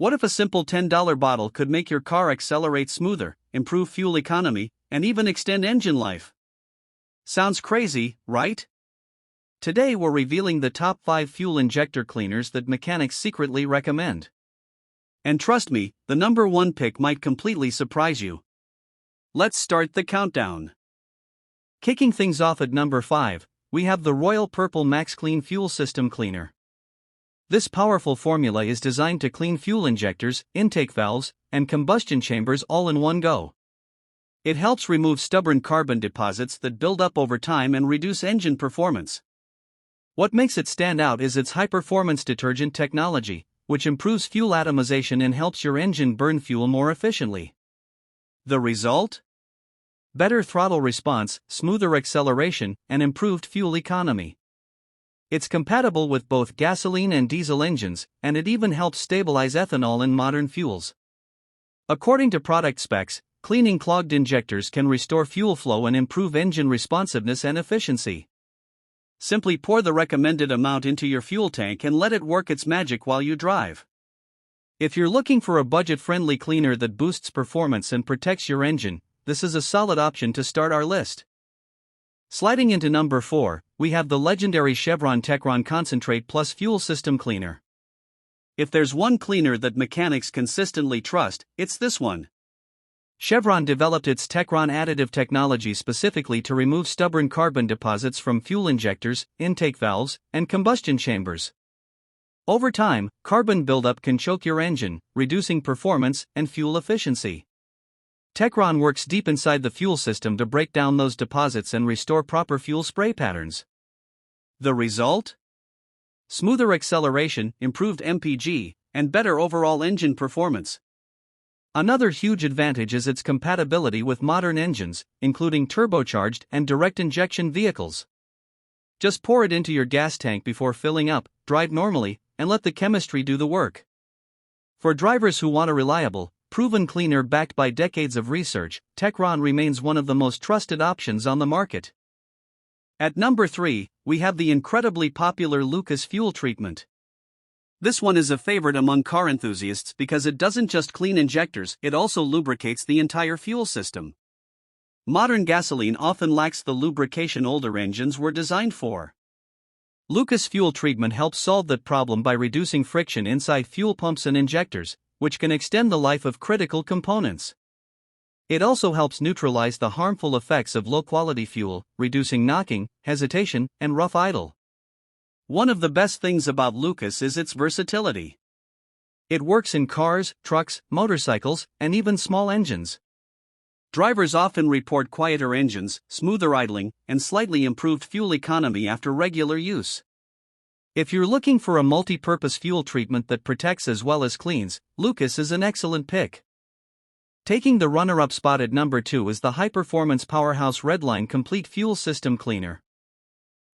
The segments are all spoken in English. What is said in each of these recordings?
What if a simple $10 bottle could make your car accelerate smoother, improve fuel economy, and even extend engine life? Sounds crazy, right? Today we're revealing the top 5 fuel injector cleaners that mechanics secretly recommend. And trust me, the number 1 pick might completely surprise you. Let's start the countdown. Kicking things off at number 5, we have the Royal Purple Max Clean Fuel System Cleaner. This powerful formula is designed to clean fuel injectors, intake valves, and combustion chambers all in one go. It helps remove stubborn carbon deposits that build up over time and reduce engine performance. What makes it stand out is its high-performance detergent technology, which improves fuel atomization and helps your engine burn fuel more efficiently. The result? Better throttle response, smoother acceleration, and improved fuel economy. It's compatible with both gasoline and diesel engines, and it even helps stabilize ethanol in modern fuels. According to product specs, cleaning clogged injectors can restore fuel flow and improve engine responsiveness and efficiency. Simply pour the recommended amount into your fuel tank and let it work its magic while you drive. If you're looking for a budget-friendly cleaner that boosts performance and protects your engine, this is a solid option to start our list. Sliding into number 4, we have the legendary Chevron Techron Concentrate Plus Fuel System Cleaner. If there's one cleaner that mechanics consistently trust, it's this one. Chevron developed its Techron additive technology specifically to remove stubborn carbon deposits from fuel injectors, intake valves, and combustion chambers. Over time, carbon buildup can choke your engine, reducing performance and fuel efficiency. Techron works deep inside the fuel system to break down those deposits and restore proper fuel spray patterns. The result? Smoother acceleration, improved MPG, and better overall engine performance. Another huge advantage is its compatibility with modern engines, including turbocharged and direct injection vehicles. Just pour it into your gas tank before filling up, drive normally, and let the chemistry do the work. For drivers who want a reliable, proven cleaner backed by decades of research, Techron remains one of the most trusted options on the market. At number 3, we have the incredibly popular Lucas Fuel Treatment. This one is a favorite among car enthusiasts because it doesn't just clean injectors, it also lubricates the entire fuel system. Modern gasoline often lacks the lubrication older engines were designed for. Lucas Fuel Treatment helps solve that problem by reducing friction inside fuel pumps and injectors, which can extend the life of critical components. It also helps neutralize the harmful effects of low-quality fuel, reducing knocking, hesitation, and rough idle. One of the best things about Lucas is its versatility. It works in cars, trucks, motorcycles, and even small engines. Drivers often report quieter engines, smoother idling, and slightly improved fuel economy after regular use. If you're looking for a multi-purpose fuel treatment that protects as well as cleans, Lucas is an excellent pick. Taking the runner-up spot at number 2 is the high-performance powerhouse Redline Complete Fuel System Cleaner.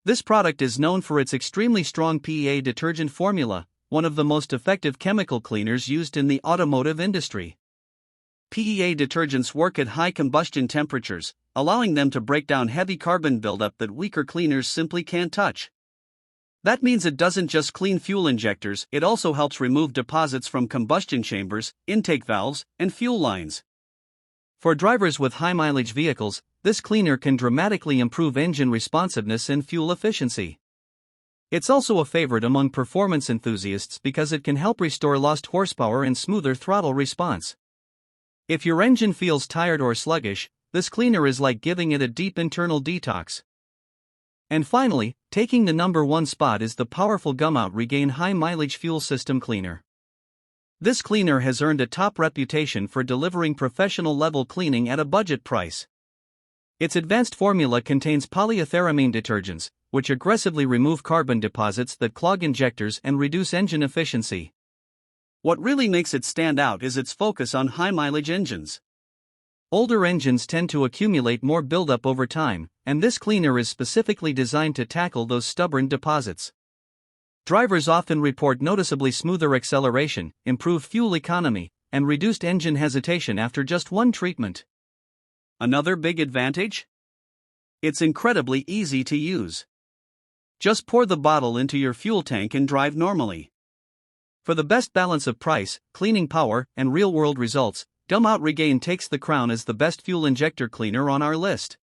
This product is known for its extremely strong PEA detergent formula, one of the most effective chemical cleaners used in the automotive industry. PEA detergents work at high combustion temperatures, allowing them to break down heavy carbon buildup that weaker cleaners simply can't touch. That means it doesn't just clean fuel injectors, it also helps remove deposits from combustion chambers, intake valves, and fuel lines. For drivers with high-mileage vehicles, this cleaner can dramatically improve engine responsiveness and fuel efficiency. It's also a favorite among performance enthusiasts because it can help restore lost horsepower and smoother throttle response. If your engine feels tired or sluggish, this cleaner is like giving it a deep internal detox. And finally, taking the number 1 spot is the powerful Gumout Regain High Mileage Fuel System Cleaner. This cleaner has earned a top reputation for delivering professional-level cleaning at a budget price. Its advanced formula contains polyethyramine detergents, which aggressively remove carbon deposits that clog injectors and reduce engine efficiency. What really makes it stand out is its focus on high-mileage engines. Older engines tend to accumulate more buildup over time, and this cleaner is specifically designed to tackle those stubborn deposits. Drivers often report noticeably smoother acceleration, improved fuel economy, and reduced engine hesitation after just one treatment. Another big advantage? It's incredibly easy to use. Just pour the bottle into your fuel tank and drive normally. For the best balance of price, cleaning power, and real-world results, Dumb Out Regain takes the crown as the best fuel injector cleaner on our list.